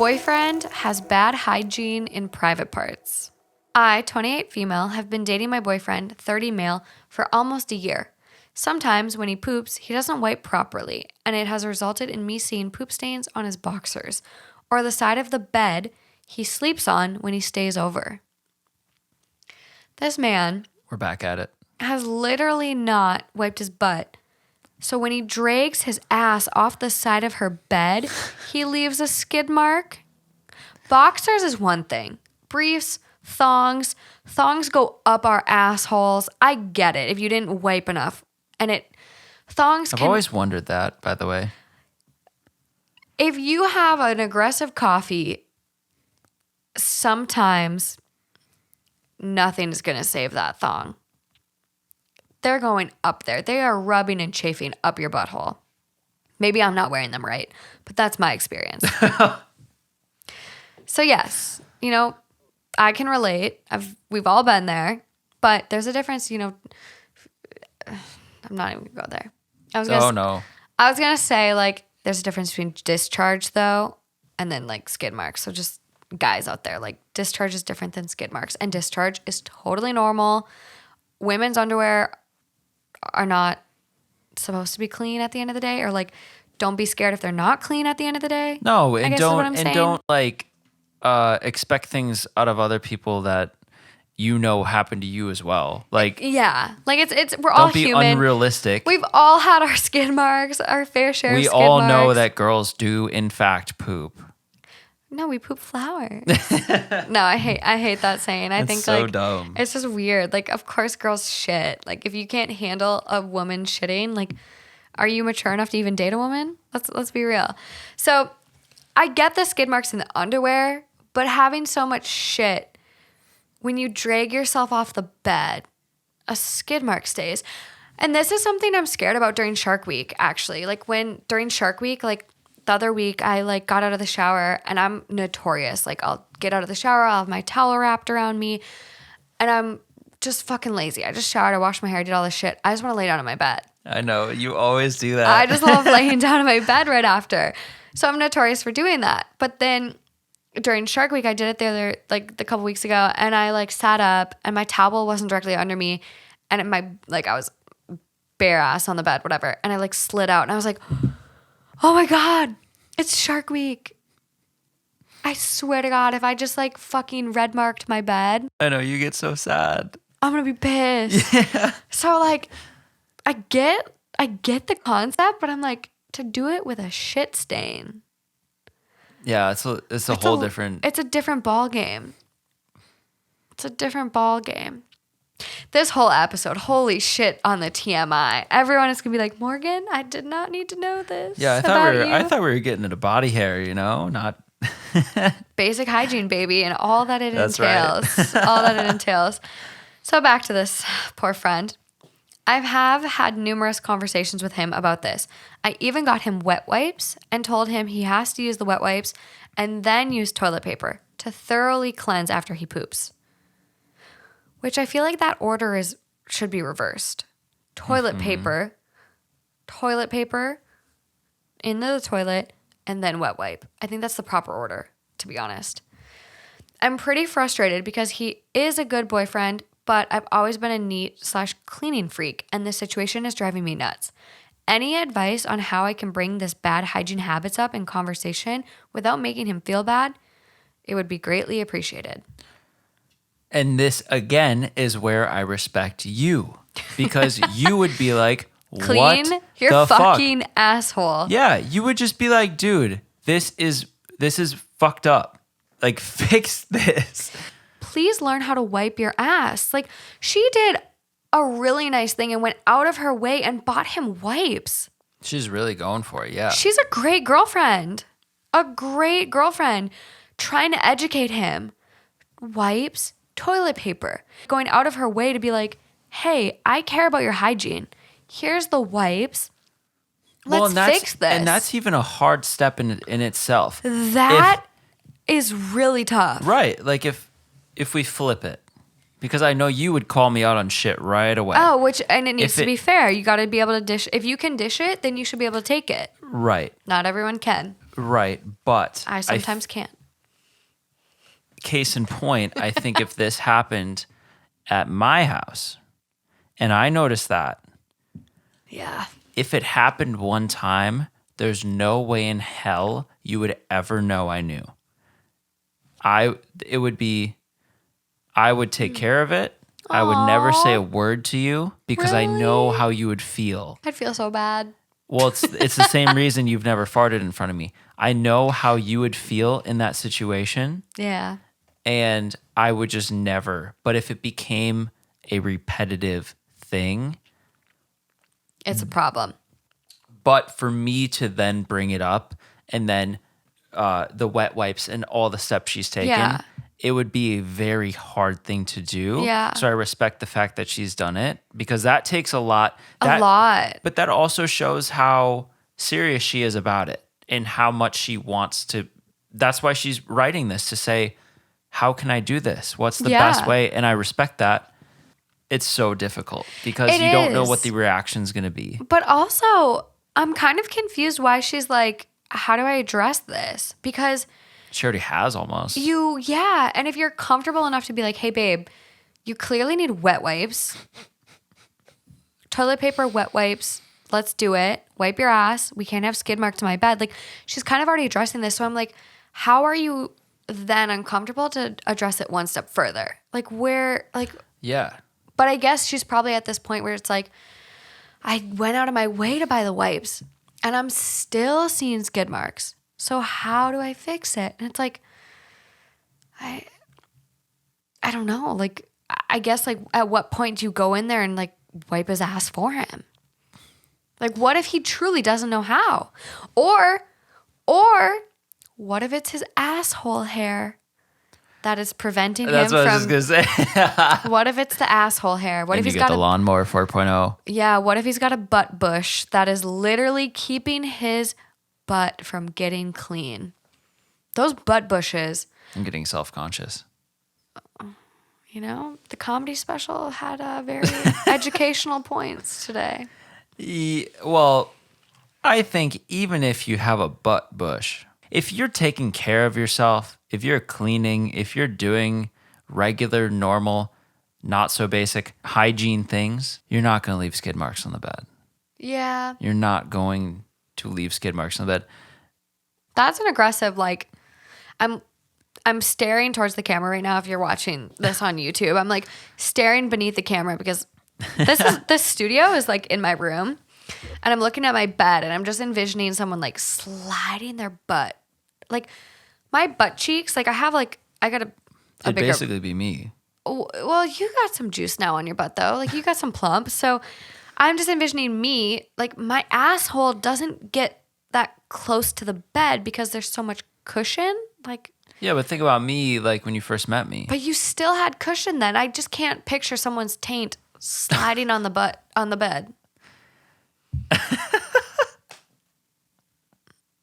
Boyfriend has bad hygiene in private parts. I, 28 female, have been dating my boyfriend, 30 male, for almost a year. Sometimes when he poops, he doesn't wipe properly, and it has resulted in me seeing poop stains on his boxers or the side of the bed he sleeps on when he stays over. This man, we're back at it, has literally not wiped his butt. So when he drags his ass off the side of her bed, he leaves a skid mark. Boxers is one thing. Briefs, thongs go up our assholes. I get it if you didn't wipe enough. And I've always wondered that, by the way. If you have an aggressive coffee, sometimes nothing is going to save that thong. They're going up there. They are rubbing and chafing up your butthole. Maybe I'm not wearing them right, but that's my experience. So yes, I can relate. We've all been there, but there's a difference, I'm not even gonna go there. I was gonna say, like, there's a difference between discharge though, and then like skid marks. So just guys out there, like, discharge is different than skid marks, and discharge is totally normal. Women's underwear are not supposed to be clean at the end of the day, or like, don't be scared if they're not clean at the end of the day. No, and don't like expect things out of other people that happen to you as well. Like, yeah, like it's we're all human. Don't be unrealistic. We've all had our skid marks, our fair share of skid marks. We all know that girls do in fact poop. No, we poop flowers. No, I hate that saying. I think so like dumb. It's just weird. Like, of course girls shit. Like, if you can't handle a woman shitting, like, are you mature enough to even date a woman? Let's be real. So I get the skid marks in the underwear, but having so much shit, when you drag yourself off the bed, a skid mark stays. And this is something I'm scared about during Shark Week, actually. Like, during Shark Week, like, the other week, I like got out of the shower, and I'm notorious. Like, I'll get out of the shower, I'll have my towel wrapped around me, and I'm just fucking lazy. I just showered, I washed my hair, I did all this shit. I just want to lay down in my bed. I know, you always do that. I just love laying down in my bed right after. So I'm notorious for doing that. But then during Shark Week, I did it the couple weeks ago, and I like sat up, and my towel wasn't directly under me, and I was bare ass on the bed, whatever, and I like slid out, and I was like, oh my God, it's Shark Week. I swear to God, if I just like fucking red marked my bed. I know, you get so sad. I'm going to be pissed. Yeah. So like, I get the concept, but I'm like, to do it with a shit stain. Yeah, it's a whole different. It's a different ball game. It's a different ball game. This whole episode, holy shit, on the TMI. Everyone is gonna be like, Morgan, I did not need to know this. Yeah, I thought we were getting into body hair, not basic hygiene, baby, and all that it That's entails. Right. All that it entails. So back to this poor friend. I have had numerous conversations with him about this. I even got him wet wipes and told him he has to use the wet wipes and then use toilet paper to thoroughly cleanse after he poops. Which I feel like that order should be reversed. Toilet paper, into the toilet, and then wet wipe. I think that's the proper order, to be honest. I'm pretty frustrated because he is a good boyfriend, but I've always been a neat/cleaning freak, and this situation is driving me nuts. Any advice on how I can bring this bad hygiene habits up in conversation without making him feel bad? It would be greatly appreciated. And this, again, is where I respect you. Because you would be like, clean your the fucking fuck? asshole. Yeah, you would just be like, dude, this is fucked up. Like, fix this. Please learn how to wipe your ass. Like, she did a really nice thing and went out of her way and bought him wipes. She's really going for it, yeah. She's a great girlfriend. A great girlfriend. Trying to educate him. Wipes, toilet paper. Going out of her way to be like, hey, I care about your hygiene. Here's the wipes. Let's fix this. And that's even a hard step in itself. That is really tough. Right. Like if we flip it. Because I know you would call me out on shit right away. Oh, and it needs to be fair. You got to be able to dish. If you can dish it, then you should be able to take it. Right. Not everyone can. Right. But I sometimes can't. Case in point, I think if this happened at my house and I noticed that, Yeah. if it happened one time, there's no way in hell you would ever know I knew. I would take care of it. I would never say a word to you because I know Really? how you would feel. I'd feel so bad. Well, it's the same reason you've never farted in front of me. I know how you would feel in that situation, Yeah. and I would just never. But if it became a repetitive thing, It's a problem. but for me to then bring it up and then the wet wipes and all the steps she's taken, Yeah. it would be a very hard thing to do. Yeah. So I respect the fact that she's done it because that takes a lot. A lot. But that also shows how serious she is about it and how much she wants to. That's why she's writing this to say, how can I do this? What's the best way? And I respect that. It's so difficult because you don't know what the reaction's going to be. But also, I'm kind of confused why she's like, how do I address this? Because She already has almost. and if you're comfortable enough to be like, hey, babe, you clearly need wet wipes, toilet paper, wet wipes, let's do it. Wipe your ass. We can't have skid marks on my bed. Like, she's kind of already addressing this. So I'm like, how are you then uncomfortable to address it one step further? Like, where, like, Yeah. but I guess she's probably at this point where it's like, I went out of my way to buy the wipes and I'm still seeing skid marks. So how do I fix it? And it's like, I don't know. Like, I guess, like, at what point do you go in there and, like, wipe his ass for him? Like, what if he truly doesn't know how? Or what if it's his asshole hair that is preventing him from... That's what I was just going to say. What if it's the asshole hair? What if he's got got the lawnmower 4.0? Yeah, what if he's got a butt bush that is literally keeping his butt from getting clean? Those butt bushes, I'm getting self-conscious. you know, the comedy special had very educational points today. Well, I think even if you have a butt bush, if you're taking care of yourself, if you're cleaning, if you're doing regular, normal, not so basic hygiene things, you're not going to leave skid marks on the bed. Yeah. You're not going to leave skid marks on the bed. That's an aggressive, like, I'm staring towards the camera right now. If you're watching this on YouTube, I'm like staring beneath the camera because this studio is like in my room and I'm looking at my bed and I'm just envisioning someone like sliding their butt. Like my butt cheeks, like I got a It'd bigger... basically be me. Well, you got some juice now on your butt though. Like you got some plump. So I'm just envisioning me, like my asshole doesn't get that close to the bed because there's so much cushion. Like, yeah, but think about me like when you first met me. but you still had cushion then. I just can't picture someone's taint sliding on the bed.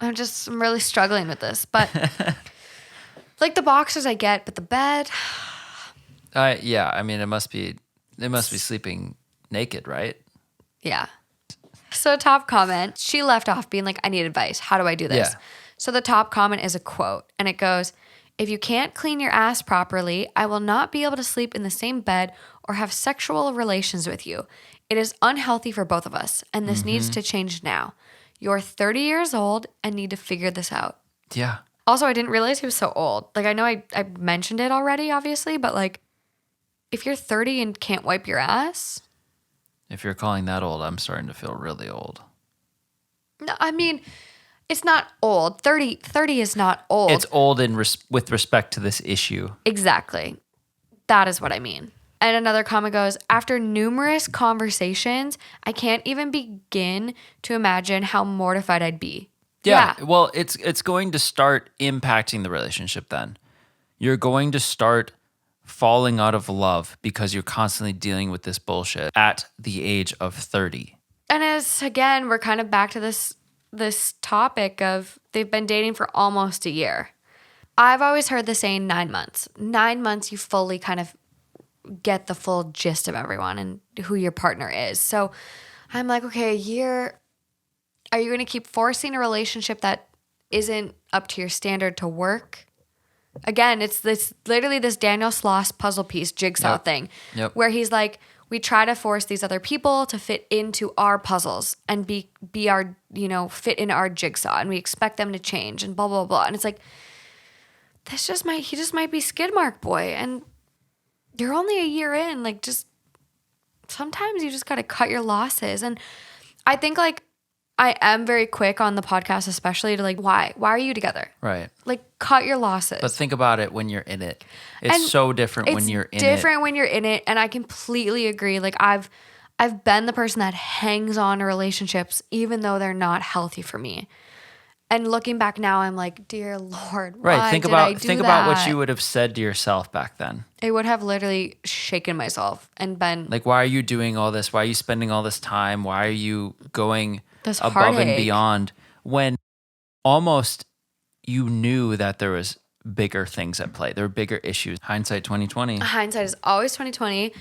I'm really struggling with this. But like the boxers I get, but the bed. Yeah, I mean they must be sleeping naked, right? Yeah. So top comment, she left off being like, I need advice. How do I do this? Yeah. So the top comment is a quote and it goes, if you can't clean your ass properly, I will not be able to sleep in the same bed or have sexual relations with you. It is unhealthy for both of us and this needs to change now. You're 30 years old and need to figure this out. Yeah. Also, I didn't realize he was so old. Like I know I mentioned it already, obviously, but like if you're 30 and can't wipe your ass. If you're calling that old, I'm starting to feel really old. No, I mean, it's not old. 30 is not old. It's old with respect to this issue. Exactly. That is what I mean. And another comment goes, after numerous conversations, I can't even begin to imagine how mortified I'd be. Yeah. Well, it's going to start impacting the relationship then. You're going to start falling out of love because you're constantly dealing with this bullshit at the age of 30. And as again, we're kind of back to this topic of they've been dating for almost a year. I've always heard the saying 9 months. 9 months you fully kind of get the full gist of everyone and who your partner is. So I'm like, okay, a year, are you going to keep forcing a relationship that isn't up to your standard to work. Again, it's literally this Daniel Sloss puzzle piece jigsaw thing where he's like, we try to force these other people to fit into our puzzles and be our, fit in our jigsaw, and we expect them to change and blah, blah, blah. And it's like, he just might be Skidmark boy. And you're only a year in, like, just sometimes you just got to cut your losses. And I think like I am very quick on the podcast, especially to like, why are you together? Right. Like, cut your losses. But think about it when you're in it. It's so different when you're in it. It's different when you're in it. And I completely agree. Like I've been the person that hangs on to relationships, even though they're not healthy for me. And looking back now, I'm like, dear Lord, why did I do think that? about what you would have said to yourself back then. It would have literally shaken myself and been like, why are you doing all this? Why are you spending all this time? Why are you going this above heartache and beyond when almost you knew that there was bigger things at play? There were bigger issues. Hindsight 2020. Hindsight is always 2020.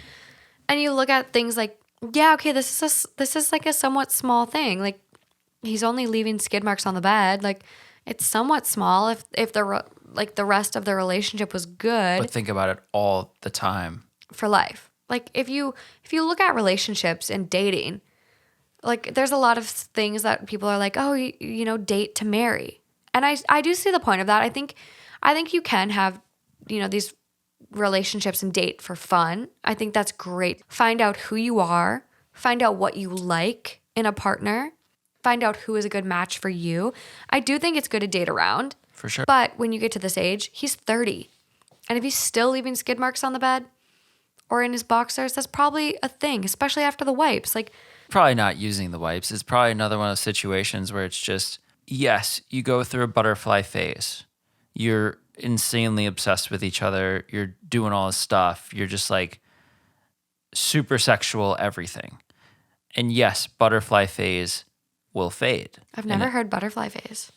And you look at things like, yeah, okay, this is like a somewhat small thing. Like, he's only leaving skid marks on the bed. Like, it's somewhat small if the rest of the relationship was good. But think about it all the time. For life. Like, if you look at relationships and dating, like, there's a lot of things that people are like, oh, date to marry. And I do see the point of that. I think you can have, these relationships and date for fun. I think that's great. Find out who you are. Find out what you like in a partner. Find out who is a good match for you. I do think it's good to date around. For sure. But when you get to this age, he's 30. And if he's still leaving skid marks on the bed or in his boxers, that's probably a thing, especially after the wipes. Like, probably not using the wipes. It's probably another one of those situations where it's just, yes, you go through a butterfly phase. You're insanely obsessed with each other. You're doing all this stuff. You're just like super sexual everything. And yes, butterfly phase will fade. I've never heard butterfly phase.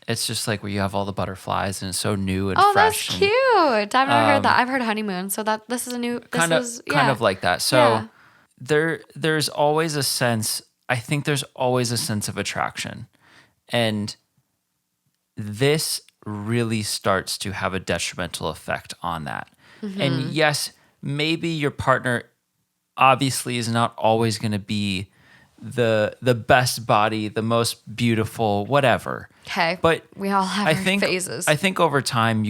It's just like where you have all the butterflies and it's so new and fresh. Oh, fresh. That's cute. I've never heard that. I've heard honeymoon. So this is a new, kind of like that. So there's always a sense, I think there's always a sense of attraction. And this really starts to have a detrimental effect on that. Mm-hmm. And yes, maybe your partner obviously is not always going to be the best body, the most beautiful, whatever. Okay. But we all have our phases. I think over time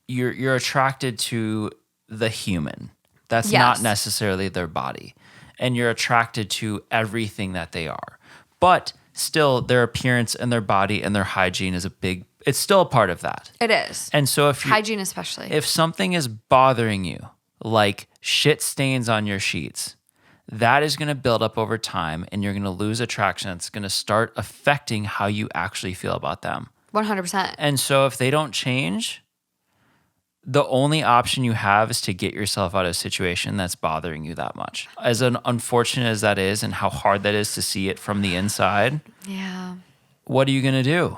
you're attracted to the human. That's not necessarily their body. And you're attracted to everything that they are. But still, their appearance and their body and their hygiene is it's still a part of that. It is. And so hygiene especially. If something is bothering you, like shit stains on your sheets, that is going to build up over time and you're going to lose attraction. It's going to start affecting how you actually feel about them. 100%. And so if they don't change, the only option you have is to get yourself out of a situation that's bothering you that much. As unfortunate as that is and how hard that is to see it from the inside, what are you going to do?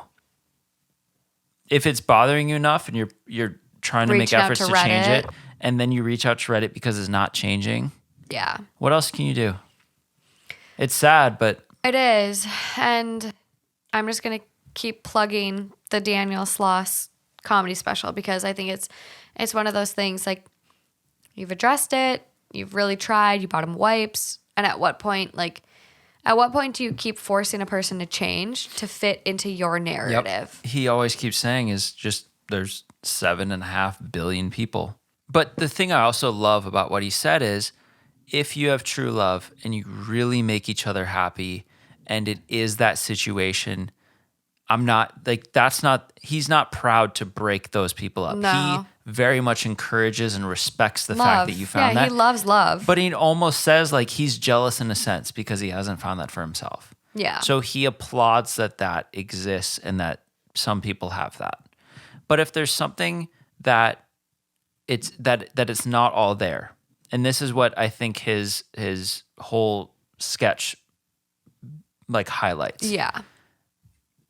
If it's bothering you enough and you're trying to make efforts to change it, and then you reach out to Reddit because it's not changing, what else can you do? It's sad, but... It is. And I'm just going to keep plugging the Daniel Sloss comedy special because I think it's one of those things like you've addressed it, you've really tried, you bought him wipes, and at what point do you keep forcing a person to change to fit into your narrative? Yep. He always keeps saying is just there's 7.5 billion people. But the thing I also love about what he said is if you have true love and you really make each other happy and it is that situation, he's not proud to break those people up. No. He very much encourages and respects the fact that you found that. Yeah, he loves love. But he almost says like he's jealous in a sense because he hasn't found that for himself. Yeah. So he applauds that exists and that some people have that. But if there's something that it's not all there, and this is what I think his whole sketch like highlights. Yeah.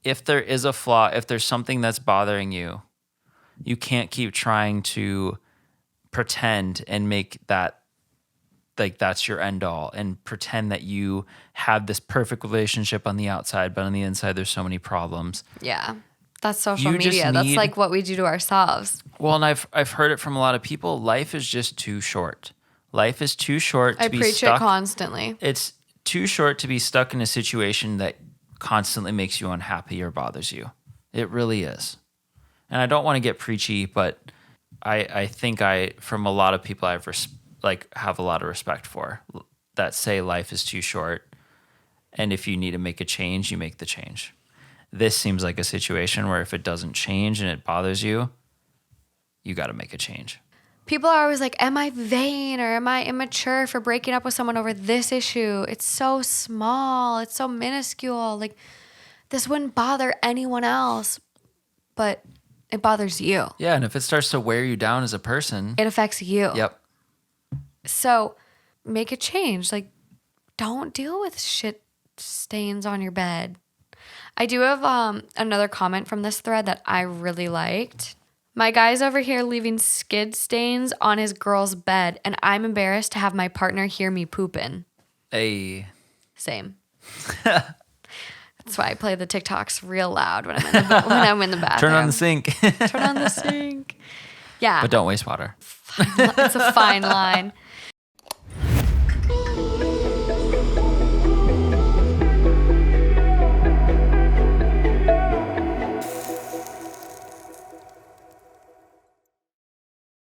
If there is a flaw, if there's something that's bothering you, you can't keep trying to pretend and make that like that's your end all and pretend that you have this perfect relationship on the outside, but on the inside there's so many problems. Yeah. That's social You just media. That's need- like what we do to ourselves. Well, and I've heard it from a lot of people. Life is just too short. Life is too short to I be preach stuck. it constantly. It's too short to be stuck in a situation that constantly makes you unhappy or bothers you. It really is. And I don't want to get preachy, but I think from a lot of people I've have a lot of respect for that say life is too short. And if you need to make a change, you make the change. This seems like a situation where if it doesn't change and it bothers you, you got to make a change. People are always like, am I vain or am I immature for breaking up with someone over this issue? It's so small. It's so minuscule. Like, this wouldn't bother anyone else, but it bothers you. Yeah, and if it starts to wear you down as a person, It affects you. yep. So make a change. Like, don't deal with shit stains on your bed. I do have another comment from this thread that I really liked. My guy's over here leaving skid stains on his girl's bed, and I'm embarrassed to have my partner hear me pooping. Hey. Same. That's why I play the TikToks real loud when I'm in the bathroom. Turn on the sink. Turn on the sink. Yeah. But don't waste water. It's a fine line.